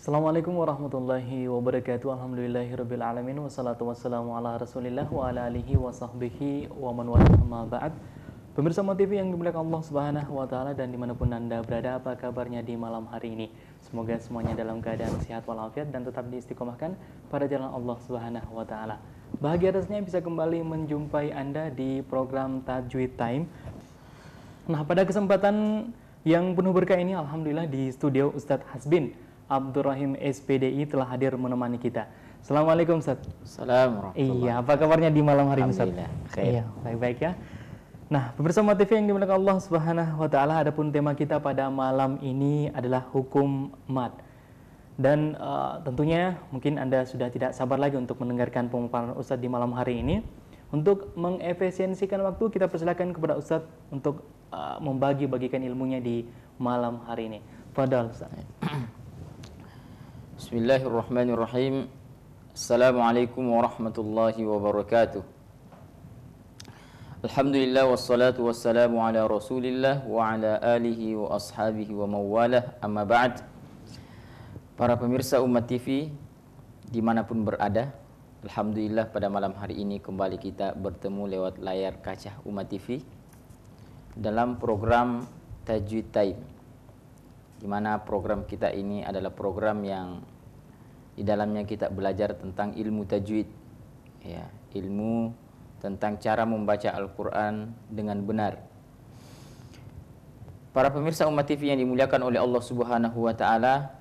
Assalamualaikum warahmatullahi wabarakatuh. Alhamdulillahirabbil alamin wassalatu wassalamu ala Rasulillah wa ala alihi wa sahbihi wa man wala amma ba'd. Pemirsa Mo TV yang dimuliakan Allah Subhanahu wa taala dan dimanapun Anda berada, apa kabarnya di malam hari ini? Semoga semuanya dalam keadaan sehat walafiat dan tetap diistiqomahkan pada jalan Allah Subhanahu wa taala. Bahagia rasanya bisa kembali menjumpai Anda di program Tajwid Time. Nah, pada kesempatan yang penuh berkah ini, alhamdulillah di studio Ustadz Hasbin Abdurrahim SPDI telah hadir menemani kita. Assalamualaikum Ustaz. Assalamualaikum. Iya, apa kabarnya di malam hari ini Ustaz? Alhamdulillah, Iya, baik-baik ya. Nah, pemirsa Mo TV yang dimuliakan Allah Subhanahu wa taala, adapun tema kita pada malam ini adalah hukum mad. Dan tentunya mungkin Anda sudah tidak sabar lagi untuk mendengarkan pemaparan Ustaz di malam hari ini. Untuk mengefisiensikan waktu, kita persilakan kepada Ustaz untuk membagi-bagikan ilmunya di malam hari ini. Fadal Ustaz. Bismillahirrahmanirrahim. Assalamualaikum warahmatullahi wabarakatuh. Alhamdulillah wassalatu wassalamu ala Rasulillah wa ala alihi wa ashabihi wa mawalah, amma ba'd. Para pemirsa Umat TV dimanapun berada, alhamdulillah pada malam hari ini kembali kita bertemu lewat layar kaca Umat TV dalam program Tajwid Time, di mana program kita ini adalah program yang di dalamnya kita belajar tentang ilmu tajwid, ya, ilmu tentang cara membaca Al-Quran dengan benar. Para pemirsa Umat TV yang dimuliakan oleh Allah Subhanahu wa taala,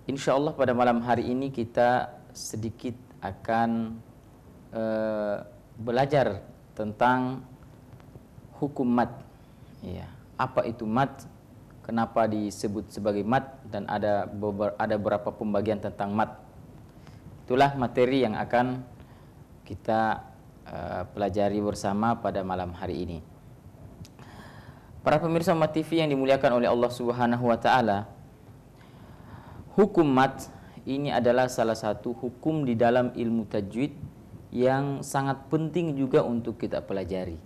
insya Allah pada malam hari ini kita sedikit akan belajar tentang hukum mad. Ya, apa itu mad? Kenapa disebut sebagai mad, dan ada beberapa pembagian tentang mad. Itulah materi yang akan kita pelajari bersama pada malam hari ini. Para pemirsa Umat TV yang dimuliakan oleh Allah Subhanahu wa taala, hukum mad ini adalah salah satu hukum di dalam ilmu tajwid yang sangat penting juga untuk kita pelajari.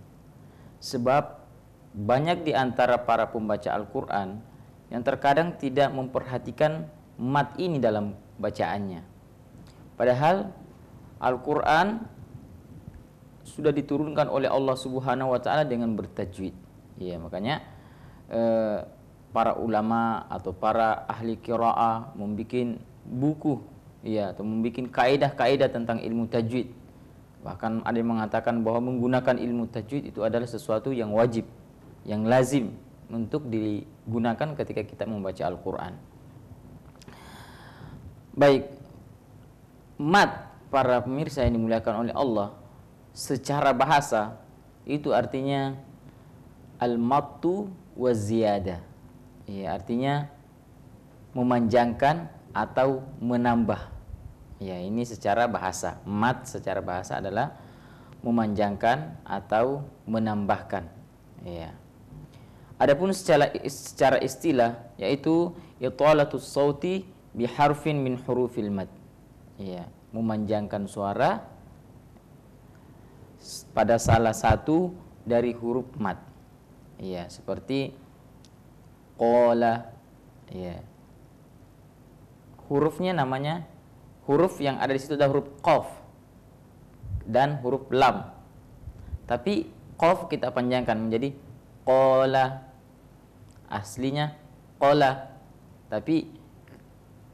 Sebab banyak di antara para pembaca Al-Quran yang terkadang tidak memperhatikan mad ini dalam bacaannya. Padahal Al-Quran sudah diturunkan oleh Allah Subhanahu wa taala dengan bertajwid. Ya, makanya para ulama atau para ahli qiraah membuat buku, ya, atau membuat kaidah-kaidah tentang ilmu tajwid. Bahkan ada yang mengatakan bahwa menggunakan ilmu tajwid itu adalah sesuatu yang wajib, yang lazim untuk digunakan ketika kita membaca Al-Quran. Baik, mad, para pemirsa yang dimuliakan oleh Allah, secara bahasa itu artinya al-mattu wa ziyadah. Ya, artinya memanjangkan atau menambah. Ya, ini secara bahasa. Mad secara bahasa adalah memanjangkan atau menambahkan. Ya. Adapun secara istilah yaitu italatus sauti bi harfin min hurufil mad. Ya, memanjangkan suara pada salah satu dari huruf mad. Ya, seperti qala, ya. Hurufnya namanya, huruf yang ada di situ adalah huruf qaf dan huruf lam. Tapi qaf kita panjangkan menjadi qala. Aslinya qala, tapi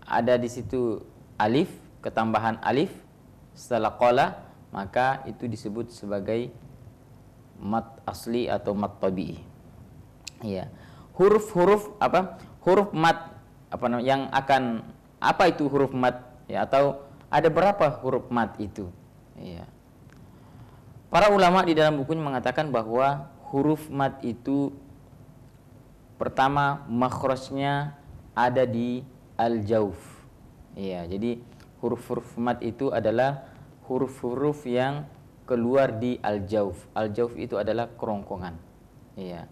ada di situ alif, ketambahan alif setelah qala, maka itu disebut sebagai mad asli atau mad tabi'i. Ya. Huruf-huruf apa? Huruf mad apa namanya yang akan, apa itu huruf mad, ya, atau ada berapa huruf mad itu? Ya. Para ulama di dalam bukunya mengatakan bahwa huruf mad itu pertama makhrajnya ada di al-jauf. Ya, jadi huruf-huruf mad itu adalah huruf-huruf yang keluar di al-jauf. Al-jauf itu adalah kerongkongan. Ya.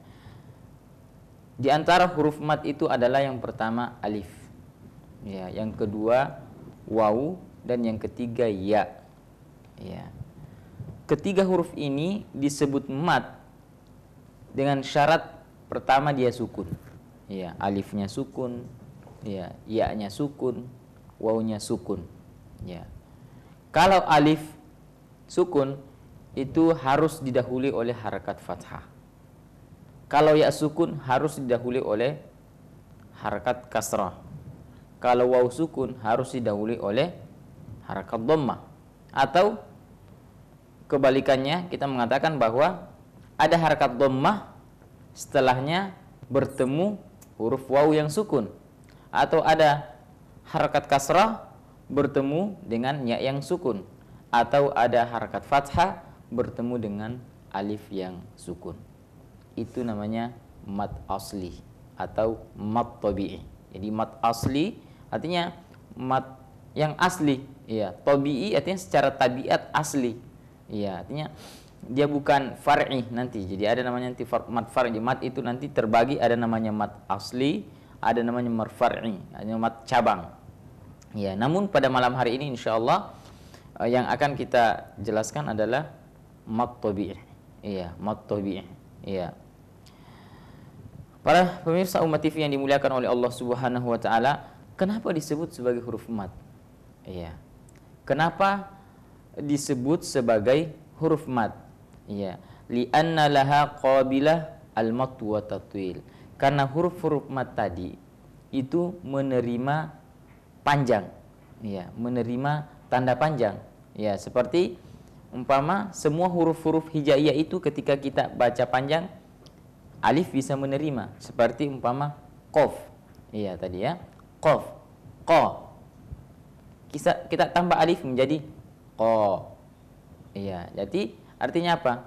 Di antara huruf mad itu adalah yang pertama alif. Ya, yang kedua waw, dan yang ketiga ya. Ya. Ketiga huruf ini disebut mad dengan syarat pertama dia sukun. Ya, alifnya sukun, ya, ya-nya sukun, wawunya sukun. Ya. Kalau alif sukun itu harus didahului oleh harakat fathah. Kalau ya sukun harus didahului oleh harakat kasrah. Kalau waw sukun harus didahului oleh harakat dhammah. Atau kebalikannya, kita mengatakan bahwa ada harakat dhammah setelahnya bertemu huruf waw yang sukun, atau ada harakat kasrah bertemu dengan ya yang sukun, atau ada harakat fathah bertemu dengan alif yang sukun. Itu namanya mad asli atau mad tabi'i. Jadi mad asli artinya mad yang asli, ya. Tabi'i artinya secara tabiat asli. Ya, artinya dia bukan far'i nanti. Jadi ada namanya nanti mad far'i. Mad itu nanti terbagi, ada namanya mad asli, ada namanya mad far'i, ada mad cabang. Ya, namun pada malam hari ini insyaallah yang akan kita jelaskan adalah mad tabi'i. Iya, mad tabi'i. Iya. Para pemirsa Ummah TV yang dimuliakan oleh Allah Subhanahu wa taala, kenapa disebut sebagai huruf mad? Iya. Kenapa disebut sebagai huruf mad? Iya, li'anna laha qabilah al-mad wa tatwil. Karena huruf-huruf mad tadi itu menerima panjang. Iya, menerima tanda panjang. Ya, seperti umpama semua huruf-huruf hijaiyah itu ketika kita baca panjang, alif bisa menerima. Seperti umpama qaf. Iya tadi ya, qaf, qa. Kita tambah alif menjadi qa. Iya, jadi artinya apa?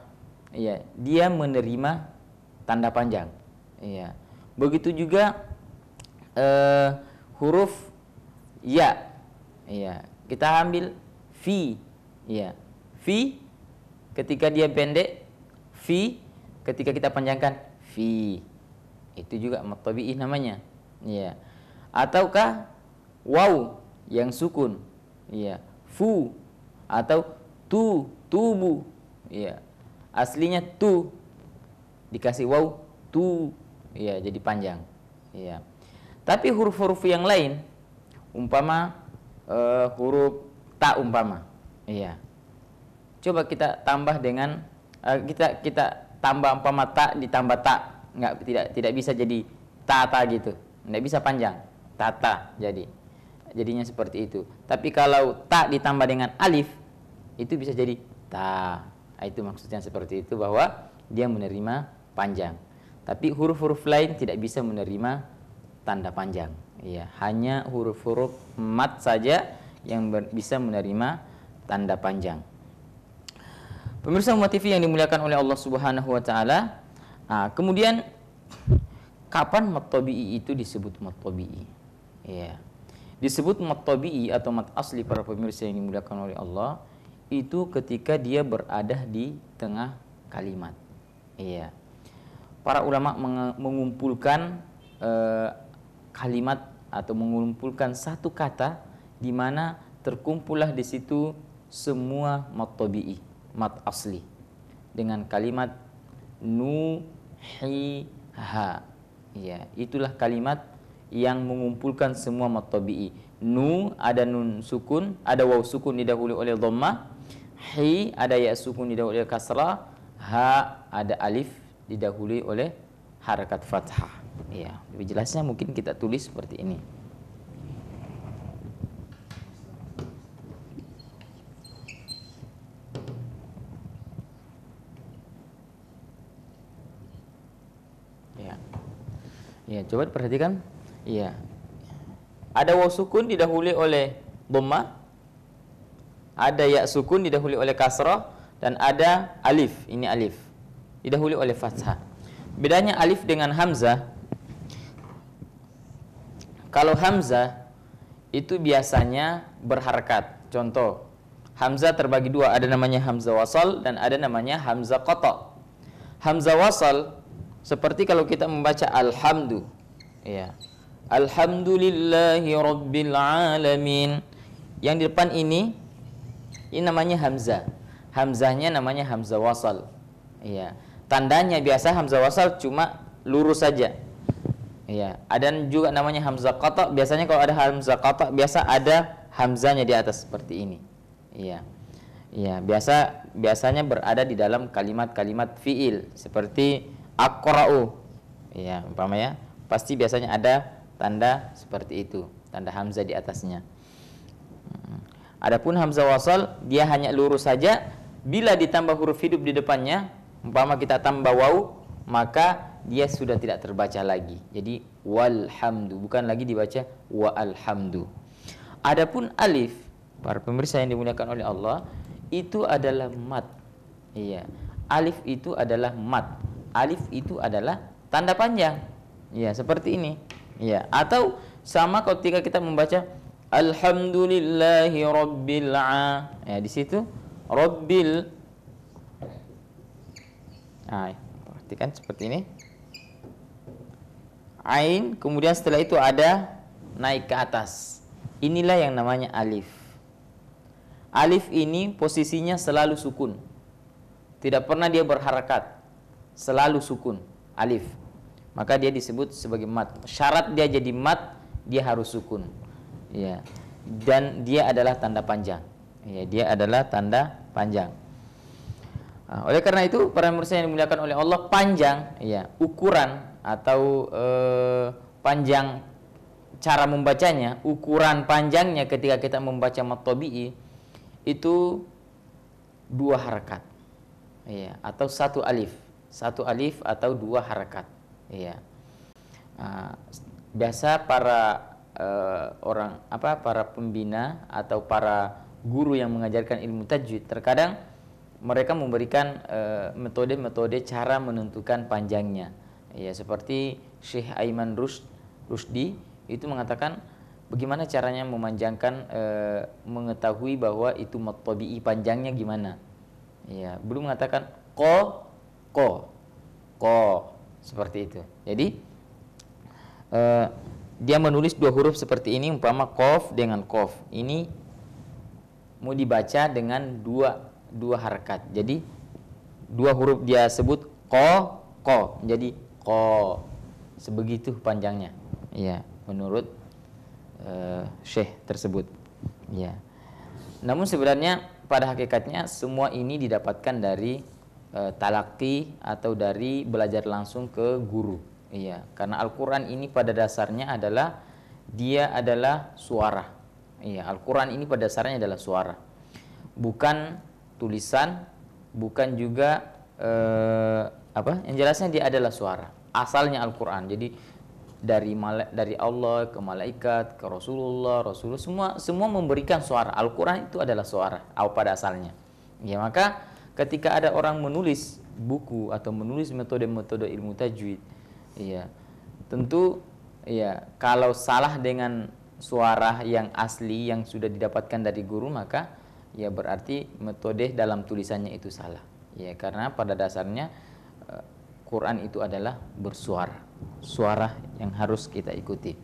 Iya, dia menerima tanda panjang. Iya. Begitu juga huruf ya. Iya, kita ambil fi. Iya. Fi ketika dia pendek, fi ketika kita panjangkan fi. Itu juga mad tabi'i namanya. Iya. Ataukah waw yang sukun. Iya. Fu atau tubu. Iya. Aslinya tu, dikasih waw tu. Iya, jadi panjang. Iya. Tapi huruf-huruf yang lain umpama huruf ta umpama. Iya. Coba kita tambah dengan kita tambah umpama ta ditambah ta. Tidak bisa jadi tata gitu. Tidak bisa panjang. Tata jadinya seperti itu. Tapi kalau ta ditambah dengan alif itu bisa jadi ta. Nah, itu maksudnya seperti itu, bahwa dia menerima panjang. Tapi huruf-huruf lain tidak bisa menerima tanda panjang. Iya, hanya huruf-huruf mad saja yang bisa menerima tanda panjang. Pemirsa Ummah TV yang dimuliakan oleh Allah Subhanahu wa taala, kemudian kapan mad tabi'i itu disebut mad tabi'i? Iya. Disebut mad tabi'i atau mad asli, para pemirsa yang dimuliakan oleh Allah, itu ketika dia berada di tengah kalimat. Iya. Para ulama mengumpulkan kalimat atau mengumpulkan satu kata di mana terkumpullah di situ semua mad tabi'i, mad asli, dengan kalimat nuhiha. Ya, itulah kalimat yang mengumpulkan semua mad tabi'i. Nu ada nun sukun, ada waw sukun didahului oleh dhammah, hi ada ya sukun didahului oleh kasrah, ha ada alif didahului oleh harakat fathah. Ya, lebih jelasnya mungkin kita tulis seperti ini. Ya, coba perhatikan. Iya. Ada waw sukun didahului oleh dhammah, ada ya sukun didahului oleh kasrah, dan ada alif, ini alif didahului oleh fathah. Bedanya alif dengan hamzah. Kalau hamzah itu biasanya berharakat. Contoh, hamzah terbagi dua, ada namanya hamzah wasal dan ada namanya hamzah qata. Hamzah wasal seperti kalau kita membaca alhamdu, ya, alhamdulillahi rabbil alamin. Yang di depan ini namanya hamzah. Hamzahnya namanya hamzah wasal. Ya, tandanya biasa hamzah wasal cuma lurus saja. Iya, ada juga namanya hamzah qata. Biasanya kalau ada hamzah qata biasa ada hamzanya di atas seperti ini. Iya. Iya, biasanya berada di dalam kalimat-kalimat fiil seperti aqra'u. Iya, umpamanya pasti biasanya ada tanda seperti itu, tanda hamzah di atasnya. Adapun hamzah wasal dia hanya lurus saja, bila ditambah huruf hidup di depannya, umpama kita tambah waw, maka dia sudah tidak terbaca lagi. Jadi walhamdu, bukan lagi dibaca wa alhamdu. Adapun alif, para pemirsa yang dimuliakan oleh Allah, itu adalah mat. Iya, alif itu adalah mat. Alif itu adalah tanda panjang. Iya, seperti ini. Iya, atau sama ketika kita membaca alhamdulillahi rabbil alamin. Ya, di situ rabbil. Nah, perhatikan seperti ini. Ain, kemudian setelah itu ada naik ke atas. Inilah yang namanya alif. Alif ini posisinya selalu sukun. Tidak pernah dia berharakat. Selalu sukun, alif. Maka dia disebut sebagai mat. Syarat dia jadi mat, dia harus sukun. Ya. Dan dia adalah tanda panjang. Ya, dia adalah tanda panjang. Nah, oleh karena itu, para pemirsa yang dimuliakan oleh Allah, panjang, ya, ukuran atau panjang cara membacanya, ukuran panjangnya ketika kita membaca mat tabi'i itu 2 harakat, ya, atau 1 alif, 1 alif atau 2 harakat, ya. Biasa para para pembina atau para guru yang mengajarkan ilmu tajwid terkadang mereka memberikan metode-metode cara menentukan panjangnya. Ya, seperti Syekh Aiman Rusdi itu mengatakan bagaimana caranya memanjangkan, mengetahui bahwa itu mat tabi'i panjangnya gimana. Ya, belum mengatakan ko seperti itu. Jadi dia menulis 2 huruf seperti ini, umpama qaf dengan qaf. Ini mau dibaca dengan dua harakat. Jadi 2 huruf dia sebut ko, jadi ko, sebegitu panjangnya. Ya, menurut syekh tersebut. Ya. Namun sebenarnya pada hakikatnya semua ini didapatkan dari talaqi atau dari belajar langsung ke guru. Iya, karena Al-Qur'an ini pada dasarnya adalah dia adalah suara. Iya, Al-Qur'an ini pada dasarnya adalah suara. Bukan tulisan, bukan juga yang jelasnya dia adalah suara. Asalnya Al-Qur'an. Jadi dari Allah ke malaikat ke Rasulullah semua memberikan suara. Al-Qur'an itu adalah suara pada asalnya. Ya, maka ketika ada orang menulis buku atau menulis metode-metode ilmu tajwid, ya, tentu ya kalau salah dengan suara yang asli yang sudah didapatkan dari guru, maka ya berarti metode dalam tulisannya itu salah. Ya, karena pada dasarnya Quran itu adalah bersuara, suara yang harus kita ikuti.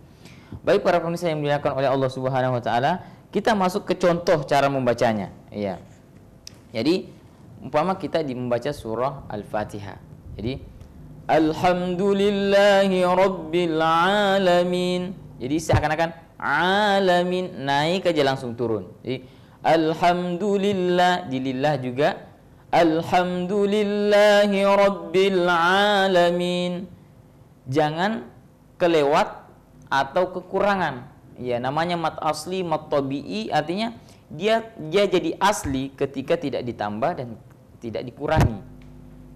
Baik para pemirsa yang dimuliakan oleh Allah Subhanahu wa taala, kita masuk ke contoh cara membacanya. Ya. Jadi umpama kita membaca surah Al-Fatihah. Jadi alhamdulillahi rabbil alamin. Jadi seakan-akan alamin naik aja langsung turun. Jadi alhamdulillah, di lillah juga alhamdulillahi rabbil alamin. Jangan kelewat atau kekurangan. Ya, namanya mat asli, mat tabi'i, artinya dia jadi asli ketika tidak ditambah dan tidak dikurangi.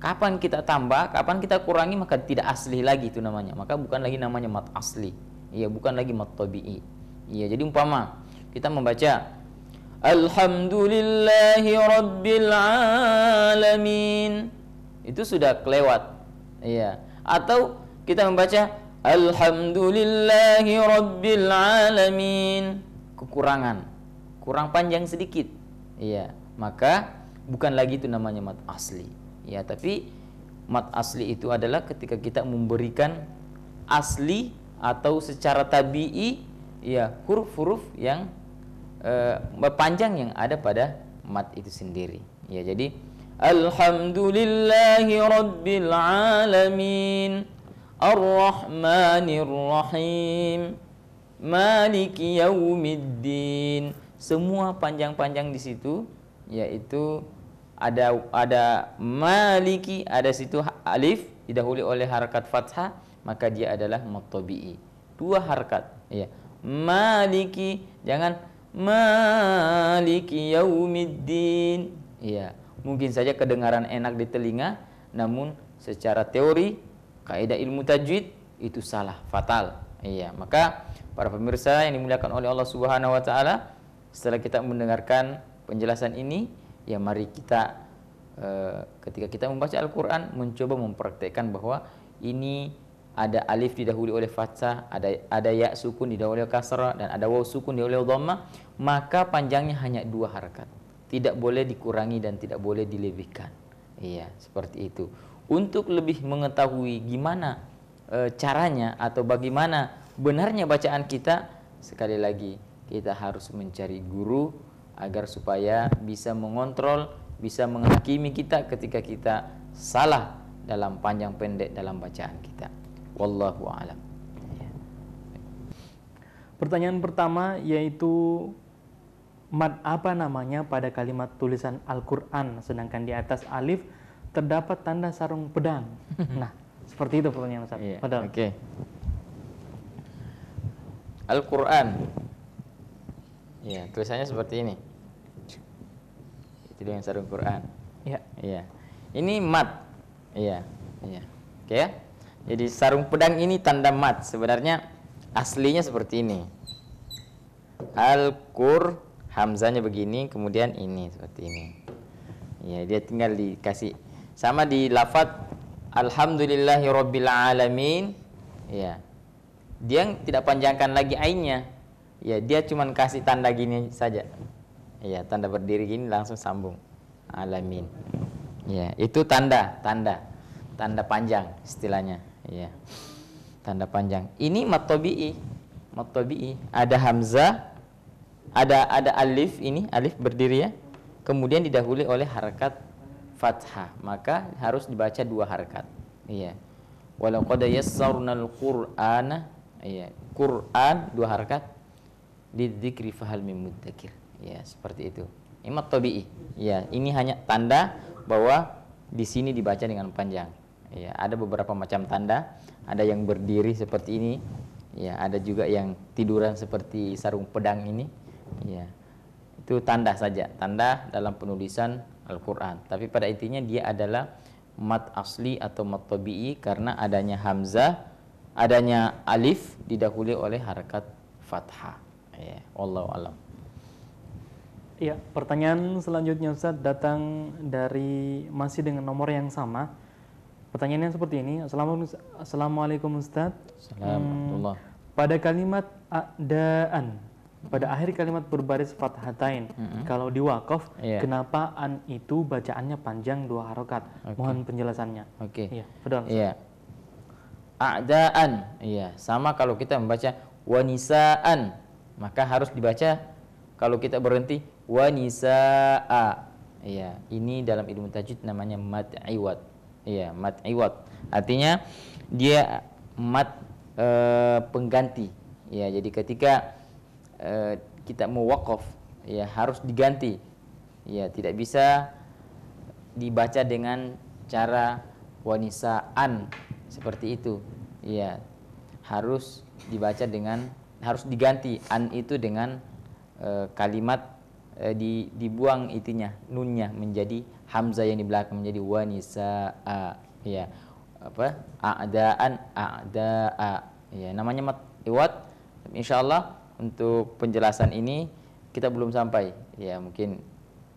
Kapan kita tambah, kapan kita kurangi, maka tidak asli lagi itu namanya. Maka bukan lagi namanya mat asli. Ya, bukan lagi mat tabi'i. Ya, jadi umpama kita membaca alhamdulillahi rabbil alamin, itu sudah kelewat. Ya. Atau kita membaca alhamdulillahi rabbil alamin, kekurangan, kurang panjang sedikit. Ya, maka bukan lagi itu namanya mat asli. Ya, tapi mat asli itu adalah ketika kita memberikan asli atau secara tabi'i, ya, huruf-huruf yang panjang yang ada pada mat itu sendiri. Ya, jadi alhamdulillahi rabbil alamin Ar-Rahmanir Rahim, Maliki Yaumiddin. Semua panjang-panjang di situ, yaitu ada Maliki, ada situ alif didahului oleh harakat fathah, maka dia adalah mad tabi'i. Dua harakat, ya. Maliki, jangan Maliki Yaumiddin. Ya, mungkin saja kedengaran enak di telinga, namun secara teori kaidah ilmu tajwid itu salah, fatal. Iya, maka para pemirsa yang dimuliakan oleh Allah Subhanahu wa taala, setelah kita mendengarkan penjelasan ini, ya mari kita ketika kita membaca Al-Qur'an mencoba mempraktekkan bahwa ini ada alif didahului oleh fathah, ada ya sukun didahului oleh kasrah, dan ada waw sukun didahului oleh dhammah, maka panjangnya hanya 2 harakat. Tidak boleh dikurangi dan tidak boleh dilebihkan. Iya, seperti itu. Untuk lebih mengetahui gimana caranya atau bagaimana benarnya bacaan kita, sekali lagi kita harus mencari guru agar supaya bisa mengontrol, bisa menghakimi kita ketika kita salah dalam panjang pendek dalam bacaan kita. Wallahu a'lam. Pertanyaan pertama yaitu mad apa namanya pada kalimat tulisan Al-Qur'an sedangkan di atas alif terdapat tanda sarung pedang. Nah, seperti itu pertanyaan Ustaz. Iya, Padahal. Oke. Al-Qur'an. Ya, tulisannya seperti ini. Itu dengan sarung Quran. Ya. Iya. Ini mat. Iya, iya. Oke ya. Jadi sarung pedang ini tanda mat. Sebenarnya aslinya seperti ini. Al-Qur, hamzanya begini, kemudian ini seperti ini. Ya, dia tinggal dikasih sama di lafadz alhamdulillahirabbil alamin. Ya. Dia tidak panjangkan lagi ainnya. Ya, dia cuman kasih tanda gini saja. Ya, tanda berdiri gini langsung sambung. Alamin. Ya, itu tanda panjang istilahnya. Ya. Tanda panjang. Ini mad tabi'i. Mad tabi'i. Ada hamzah, ada alif, ini alif berdiri ya. Kemudian didahului oleh harakat fathah, maka harus dibaca 2 harakat. Iya. Walau qad yassarnal Qur'ana, iya, Quran 2 harakat, lidzikri fahal mim mudzakir. Ya, seperti itu. Imat tabi'i. Ya, ini hanya tanda bahwa di sini dibaca dengan panjang. Ya, ada beberapa macam tanda, ada yang berdiri seperti ini. Ya, ada juga yang tiduran seperti sarung pedang ini. Ya. Itu tanda saja, tanda dalam penulisan Al-Qur'an. Tapi pada intinya dia adalah mad asli atau mad tabi'i karena adanya hamzah, adanya alif didahului oleh harakat fathah. Ya, wallahu alam. Iya, pertanyaan selanjutnya Ustaz datang dari masih dengan nomor yang sama. Pertanyaannya seperti ini. Assalamualaikum Ustaz. Assalamualaikum. Pada kalimat adaan, pada akhir kalimat berbaris fathatain, kalau di wakaf, kenapa an itu bacaannya panjang 2 harokat? Mohon penjelasannya. Oke. Iya, betul. Iya. A'daan, iya, sama kalau kita membaca wanisaan, maka harus dibaca kalau kita berhenti wanisaa. Iya, ini dalam ilmu tajwid namanya mad iwad. Iya, mad iwad. Artinya dia mad pengganti. Ya, jadi ketika kita mau wakaf, ya harus diganti. Ya, tidak bisa dibaca dengan cara wanisaan seperti itu. Ya, harus dibaca dengan, harus diganti an itu dengan kalimat dibuang itinya, nunnya menjadi hamzah yang di belakang menjadi wanisaa. Ya, apa? A'daan, a'daa. Ya, namanya mad iwad. Insyaallah untuk penjelasan ini kita belum sampai. Ya, mungkin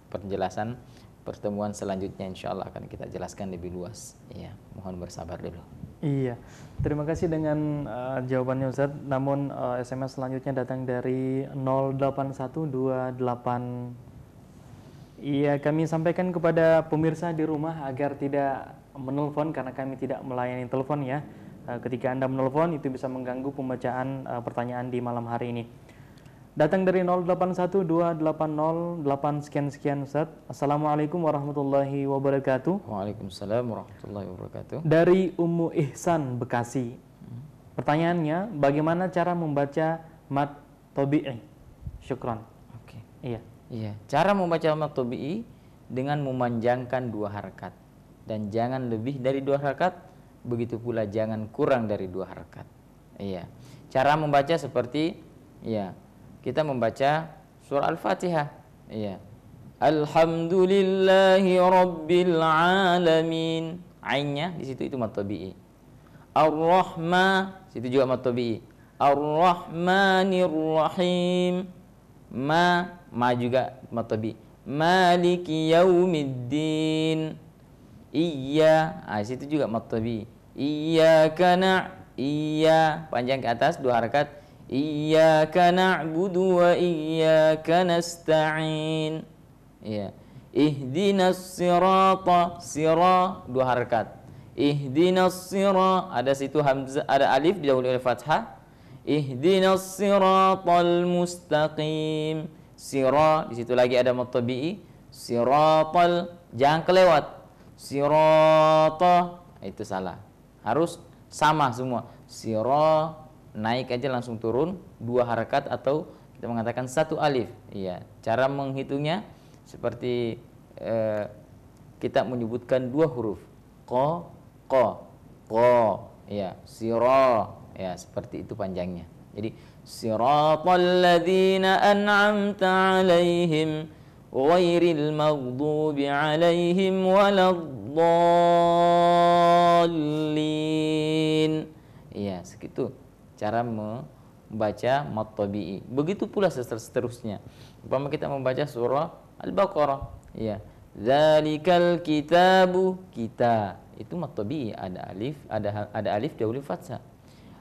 penjelasan pertemuan selanjutnya insyaallah akan kita jelaskan lebih luas. Ya, mohon bersabar dulu. Iya, terima kasih dengan jawabannya Ustaz. Namun SMS selanjutnya datang dari 08128. Iya, kami sampaikan kepada pemirsa di rumah agar tidak menelpon karena kami tidak melayani telepon ya. Ketika Anda menelpon itu bisa mengganggu pembacaan pertanyaan di malam hari ini. Datang dari 08128088 sekian Ustaz. Assalamualaikum warahmatullahi wabarakatuh. Waalaikumsalam warahmatullahi wabarakatuh. Dari Ummu Ihsan Bekasi. Pertanyaannya, bagaimana cara membaca mad tabi'i? Syukran. Oke. Iya. Iya, cara membaca mad tabi'i dengan memanjangkan 2 harakat dan jangan lebih dari 2 harakat, begitu pula jangan kurang dari 2 harakat. Iya. Cara membaca seperti kita membaca surah Al-Fatihah. Iya. Alhamdulillahi rabbil alamin. Ainnya di situ itu mad tabi'i. Ar-Rahman, situ juga mad tabi'i. Ar-Rahmanir Rahim. Ma juga mad tabi'i. Maliki yaumiddin. Situ juga mad tabi'i. Panjang ke atas 2 harakat. Iyyaka na'budu wa iyyaka nasta'in. Iya. Ihdinas sirata, 2 harakat. Ihdinas sirata, ada situ hamzah, ada alif didahului oleh fathah. Ihdinas siratal mustaqim. Di situ lagi ada mad tabi'i. Siratal, jangan kelewat. Sirata, itu salah. Harus sama semua. Naik aja langsung turun 2 harakat atau kita mengatakan 1 alif. Iya, cara menghitungnya seperti kita menyebutkan 2 huruf. Qa. Ya, sira. Ya, seperti itu panjangnya. Jadi siratal ladzina an'amta 'alaihim ghairil maghdubi 'alaihim waladdallin. Iya, segitu cara membaca mad tabi'i. Begitu pula seterusnya. Umpama kita membaca surah Al-Baqarah, ya. Dzalikal kitabu, kita. Itu mad tabi'i, ada alif dahulu fathah.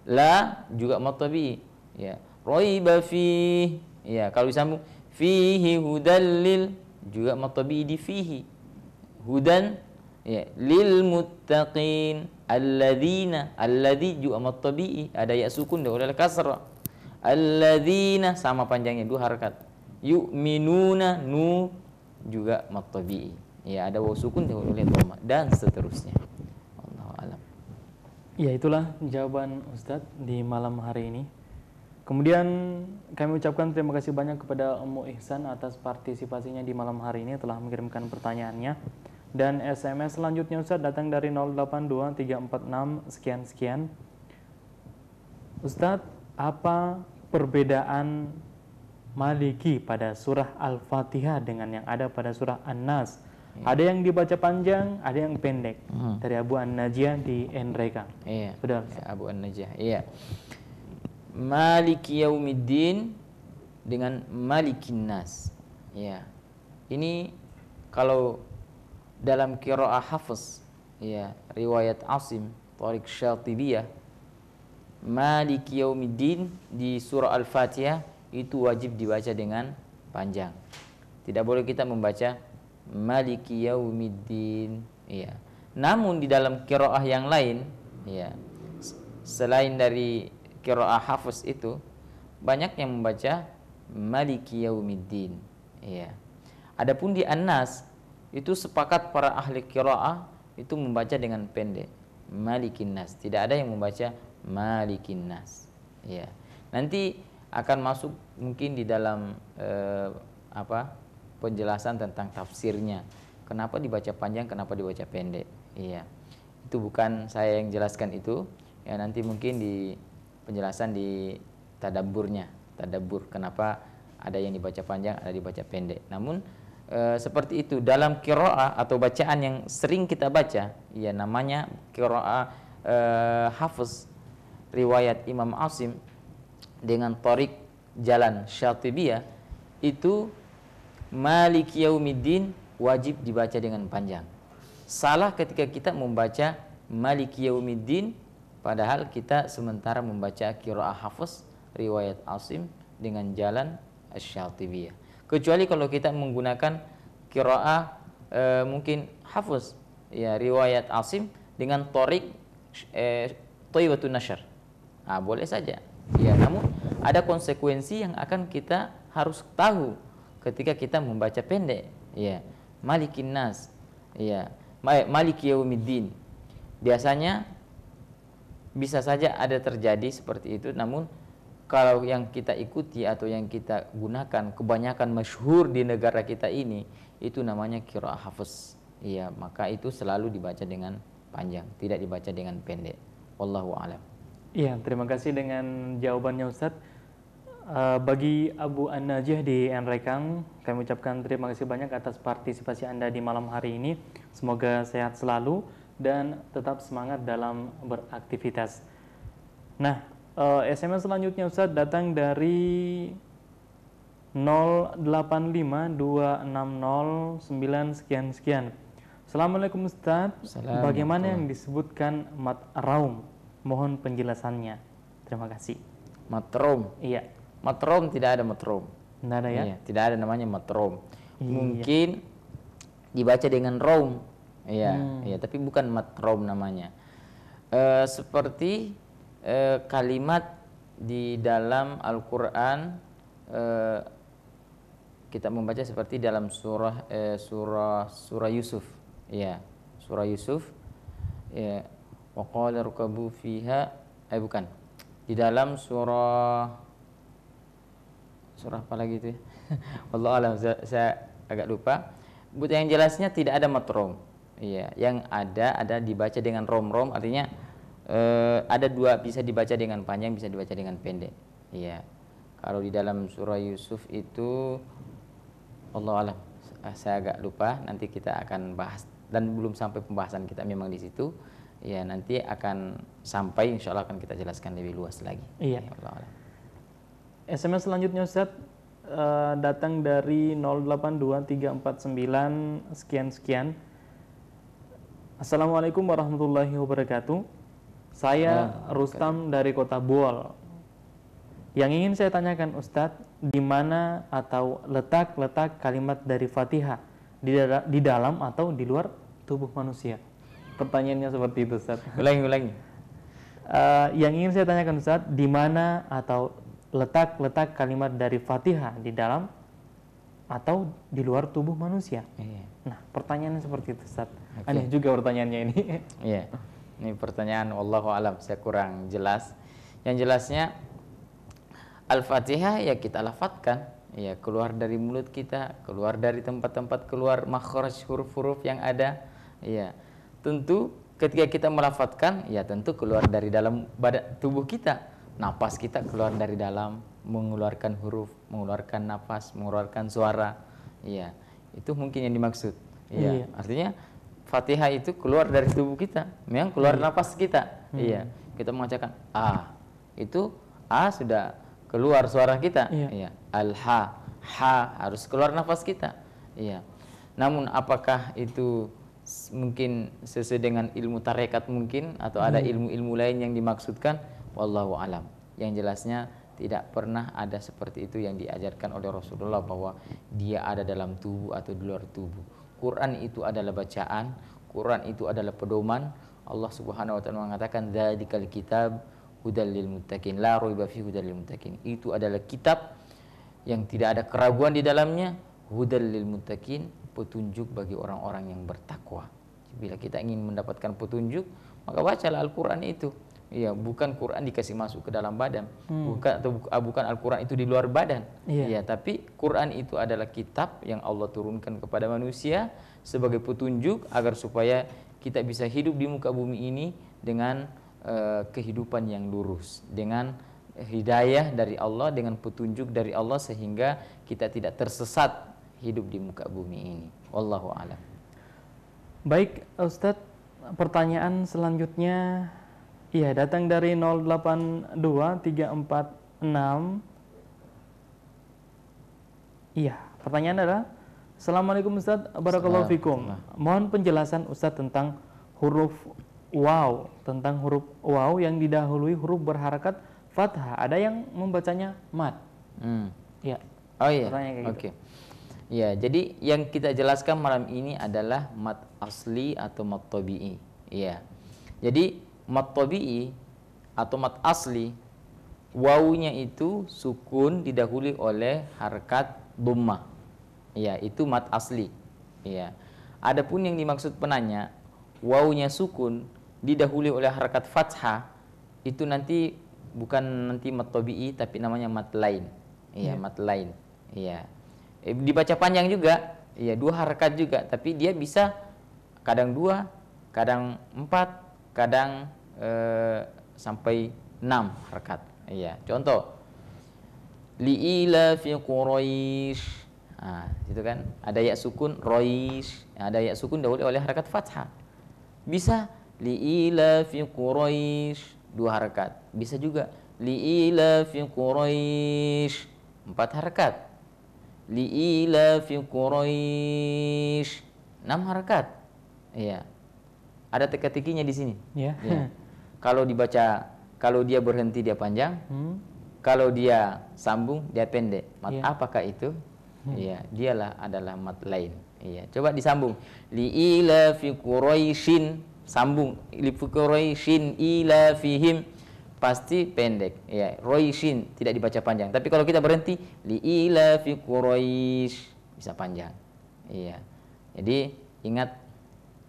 La juga mad tabi'i, ya. Raiba fihi, ya. Kalau disambung fihi hudallil juga mad tabi'i di fihi. Hudan, ya, lil muttaqin. Alladzina, alladzi juga mad tabi'i, ada ya sukun dahulu oleh kasrah. Alladzina sama panjangnya 2 harakat. Yu'minuna, nu juga mad tabi'i. Ya, ada waw sukun dahulu oleh dhamma dan seterusnya. Wallahu alam. Ya, itulah jawaban Ustadz di malam hari ini. Kemudian kami ucapkan terima kasih banyak kepada Ummu Ihsan atas partisipasinya di malam hari ini, telah mengirimkan pertanyaannya. Dan SMS selanjutnya Ustadz datang dari 082346 sekian. Ustadz, apa perbedaan Maliki pada surah Al-Fatihah dengan yang ada pada surah An-Nas? Ada yang dibaca panjang, ada yang pendek. Dari Abu An-Najiyah di Enreka. Iya. Sudah, Abu An-Najiyah. Iya. Maliki yaumiddin dengan Malikin Nas. Ya. Ini kalau dalam qiraah Hafs, ya, riwayat Asim, Thariq Syatibiyah, Maliki yaumiddin di surah Al-Fatihah itu wajib dibaca dengan panjang. Tidak boleh kita membaca Maliki yaumiddin, ya. Namun di dalam qiraah yang lain, ya, selain dari qiraah Hafs itu banyak yang membaca Maliki yaumiddin, ya. Adapun di An-Nas itu sepakat para ahli qiraah itu membaca dengan pendek, Malikin Nas. Tidak ada yang membaca Malikin Nas. Ya. Nanti akan masuk mungkin di dalam penjelasan tentang tafsirnya. Kenapa dibaca panjang, kenapa dibaca pendek? Iya. Itu bukan saya yang jelaskan itu. Ya, nanti mungkin di penjelasan di tadabbur kenapa ada yang dibaca panjang, ada dibaca pendek. Namun seperti itu dalam qiraah atau bacaan yang sering kita baca, ya, namanya qiraah Hafs riwayat Imam Asim dengan Thariq jalan Syatibiyah, itu Maliki yaumiddin wajib dibaca dengan panjang. Salah ketika kita membaca Maliki yaumiddin padahal kita sementara membaca qiraah Hafs riwayat Asim dengan jalan Asy-Syatibiyah. Kecuali kalau kita menggunakan qiraah mungkin Hafs, ya, riwayat Asim dengan Thariq Thayyibatun Nashr. Boleh saja. Ya, namun ada konsekuensi yang akan kita harus tahu ketika kita membaca pendek. Ya, Malikin Nas, ya, Maliki Yaumiddin. Biasanya bisa saja ada terjadi seperti itu, namun kalau yang kita ikuti atau yang kita gunakan kebanyakan masyhur di negara kita ini, itu namanya qiraah hafs. Iya, maka itu selalu dibaca dengan panjang, tidak dibaca dengan pendek. Wallahu a'lam. Iya, terima kasih dengan jawabannya Ustadz. Bagi Abu An-Najih di Nrekang, kami ucapkan terima kasih banyak atas partisipasi Anda di malam hari ini. Semoga sehat selalu dan tetap semangat dalam beraktivitas. Nah, SMS selanjutnya Ustadz datang dari 085260 sekian. Assalamualaikum Ustadz. Bagaimana yang disebutkan mat raum? Mohon penjelasannya. Terima kasih. Matrom. Iya. Matrom tidak ada matrom. Tidak ada ya? Iya, tidak ada namanya matrom. Iya. Mungkin dibaca dengan raum. Iya, iya, tapi bukan matrom namanya. Seperti kalimat di dalam Al-Qur'an, kita membaca seperti dalam surah Yusuf. Ya, surah Yusuf. Ya, wa qala rukabu fiha, bukan. Di dalam surah apa lagi itu ya? Wallahu a'lam, saya agak lupa. Yang jelasnya tidak ada matrom. Iya, yang ada dibaca dengan rom, artinya ada dua, bisa dibaca dengan panjang, bisa dibaca dengan pendek. Iya. Kalau di dalam surah Yusuf itu wallahu a'lam, saya agak lupa, nanti kita akan bahas, dan belum sampai pembahasan kita memang di situ. Ya, nanti akan sampai, insya Allah akan kita jelaskan lebih luas lagi. Iya. Ya, wallahu a'lam. SMS selanjutnya Ustadz datang dari 082349 sekian. Assalamualaikum warahmatullahi wabarakatuh. Saya Rustam dari Kota Buol. Yang ingin saya tanyakan Ustadz, di mana atau letak kalimat dari Fatihah, di dalam atau di luar tubuh manusia? Pertanyaannya seperti itu Ustadz. Ulangi. Yang ingin saya tanyakan Ustadz, di mana atau letak kalimat dari Fatihah, di dalam atau di luar tubuh manusia? Iya. Nah, pertanyaannya seperti itu Ustadz. Okay. Aneh juga pertanyaannya ini. Iya. Ini pertanyaan wallahu alam, saya kurang jelas. Yang jelasnya Al-Fatihah ya kita lafadzkan, ya keluar dari mulut kita, keluar dari tempat-tempat keluar makhraj huruf-huruf yang ada. Ya, tentu ketika kita melafadzkan, ya tentu keluar dari dalam badan tubuh kita. Napas kita keluar dari dalam, mengeluarkan huruf, mengeluarkan napas, mengeluarkan suara. Ya, itu mungkin yang dimaksud. Ya, artinya Fatihah itu keluar dari tubuh kita, memang keluar napas kita. Iya, kita mengucapkan itu sudah keluar suara kita. Iya. Al-ha, harus keluar nafas kita. Iya. Namun apakah itu mungkin sesuai dengan ilmu tarekat mungkin, atau ada ilmu-ilmu lain yang dimaksudkan? Wallahu alam. Yang jelasnya tidak pernah ada seperti itu yang diajarkan oleh Rasulullah, bahwa dia ada dalam tubuh atau di luar tubuh. Quran itu adalah bacaan, Quran itu adalah pedoman. Allah Subhanahu wa taala mengatakan dzalikal kitab hudal lil muttaqin la raiba fihi hudal lil muttaqin. Itu adalah kitab yang tidak ada keraguan di dalamnya, hudal lil muttaqin, petunjuk bagi orang-orang yang bertakwa. Bila kita ingin mendapatkan petunjuk, maka bacalah Al-Qur'an itu. Iya, bukan Quran dikasih masuk ke dalam badan, bukan Al-Quran itu di luar badan. Iya, tapi Quran itu adalah kitab yang Allah turunkan kepada manusia sebagai petunjuk agar supaya kita bisa hidup di muka bumi ini dengan kehidupan yang lurus, dengan hidayah dari Allah, dengan petunjuk dari Allah, sehingga kita tidak tersesat hidup di muka bumi ini. Wallahu a'lam. Baik Ustadz, pertanyaan selanjutnya datang dari 082346. Pertanyaan adalah, Assalamualaikum Ustadz, barakallahu fikum. Mohon penjelasan Ustadz tentang huruf waw, yang didahului huruf berharakat fathah. Ada yang membacanya mat. Ya. Oh iya. Oke. Ya, jadi yang kita jelaskan malam ini adalah mat asli atau mat tabi'i. Iya. Jadi mat tabi'i atau mat asli wawunya itu sukun didahului oleh harakat dhammah. Ya, itu mat asli. Ya. Adapun yang dimaksud penanya, wawunya sukun didahului oleh harakat fathah, itu nanti bukan nanti mat tabi'i tapi namanya mat lain. Iya, mat lain. Iya. Dibaca panjang juga. Iya, 2 harakat juga, tapi dia bisa kadang 2, kadang 4, kadang sampai 6 harakat. Iya, contoh liila fi quraish. Nah, itu kan ada ya sukun roish, ada ya sukun dahulu oleh harakat fathah. Bisa liila fi quraish 2 harakat. Bisa juga liila fi quraish 4 harakat. Liila fi quraish 6 harakat. Iya. Ada teka-tekinya di sini. Ya. Ya. Kalau dibaca, kalau dia berhenti dia panjang, kalau dia sambung dia pendek. Mat apakah itu? Iya, dialah adalah mat lain. Iya, coba disambung. Li ila fi quraisyin, sambung li fi quraisyin ila fihim, pasti pendek. Iya, roisyin tidak dibaca panjang. Tapi kalau kita berhenti li ila fi quraish bisa panjang. Iya. Jadi ingat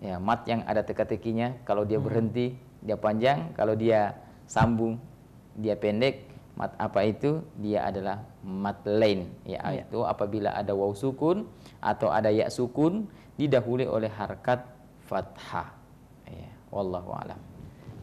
ya, mat yang ada teka-tekinya, kalau dia berhenti dia panjang, kalau dia sambung dia pendek. Mat apa itu? Dia adalah mat lain. Ya, itu apabila ada waw sukun atau ada ya sukun didahului oleh harakat fathah. Ya, wallahu alam.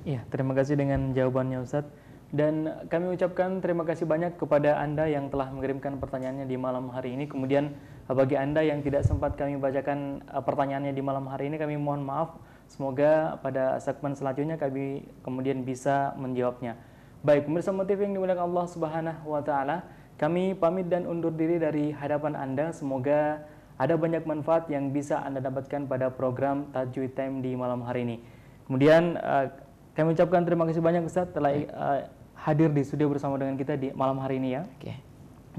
Iya, terima kasih dengan jawabannya Ustadz. Dan kami ucapkan terima kasih banyak kepada Anda yang telah mengirimkan pertanyaannya di malam hari ini. Kemudian bagi Anda yang tidak sempat kami bacakan pertanyaannya di malam hari ini, kami mohon maaf. Semoga pada segmen selanjutnya kami kemudian bisa menjawabnya. Baik, pemirsa Motif yang dimuliakan Allah Subhanahu wa taala, kami pamit dan undur diri dari hadapan Anda. Semoga ada banyak manfaat yang bisa Anda dapatkan pada program Tajwid Time di malam hari ini. Kemudian kami ucapkan terima kasih banyak Ustaz telah hadir di studio bersama dengan kita di malam hari ini ya. Oke.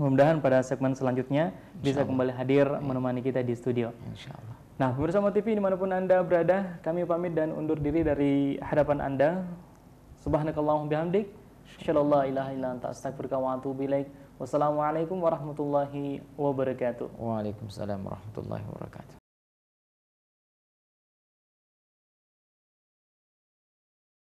Mudah-mudahan pada segmen selanjutnya bisa kembali hadir menemani kita di studio. Insyaallah. Nah, pemirsa Motif dimanapun Anda berada, kami pamit dan undur diri dari hadapan Anda. Subhanakallahumma bihamdik, asyhadu an la ilaha illa anta astaghfiruka wa atubu ilaik. Wassalamualaikum warahmatullahi wabarakatuh. Waalaikumsalam warahmatullahi wabarakatuh.